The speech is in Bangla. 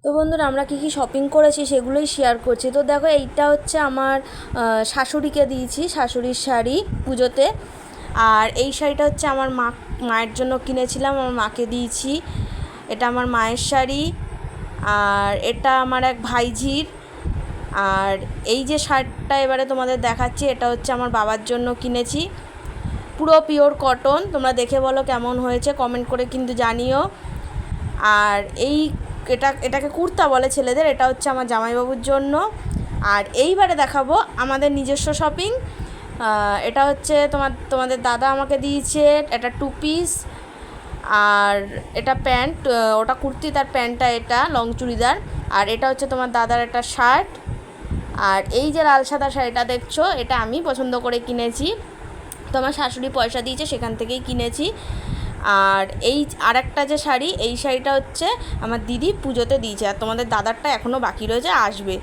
তো বন্ধুরা, আমরা কী কী শপিং করেছি সেগুলোই শেয়ার করছি। তো দেখো, এইটা হচ্ছে আমার শাশুড়িকে দিয়েছি, শাশুড়ির শাড়ি পুজোতে। আর এই শাড়িটা হচ্ছে আমার মায়ের জন্য কিনেছিলাম, আমার মাকে দিয়েছি। এটা আমার মায়ের শাড়ি। আর এটা আমার এক ভাইঝির। আর এই যে শার্টটা এবারে তোমাদের দেখাচ্ছি, এটা হচ্ছে আমার বাবার জন্য কিনেছি, পুরো পিওর কটন। তোমরা দেখে বলো কেমন হয়েছে, কমেন্ট করে কিন্তু জানিও। আর এটাকে কুর্তা বলে ছেলেদের, এটা হচ্ছে আমার জামাইবাবুর জন্য। আর এইবারে দেখাবো আমাদের নিজস্ব শপিং। এটা হচ্ছে তোমাদের দাদা আমাকে দিয়েছে, এটা 2 পিস। আর এটা প্যান্ট, ওটা কুর্তি, তার প্যান্টটা এটা লং চুড়িদার। আর এটা হচ্ছে তোমার দাদার একটা শার্ট। আর এই যে লাল সাদা শাড়িটা দেখছো, এটা আমি পছন্দ করে কিনেছি। তো আমার শাশুড়ি পয়সা দিয়েছে, সেখান থেকেই কিনেছি। আর এই আরেকটা যে শাড়ি, এই শাড়িটা হচ্ছে আমার দিদি পুজোতে দিয়েছে। আর তোমাদের দাদারটা এখনও বাকি রয়েছে, আসবে।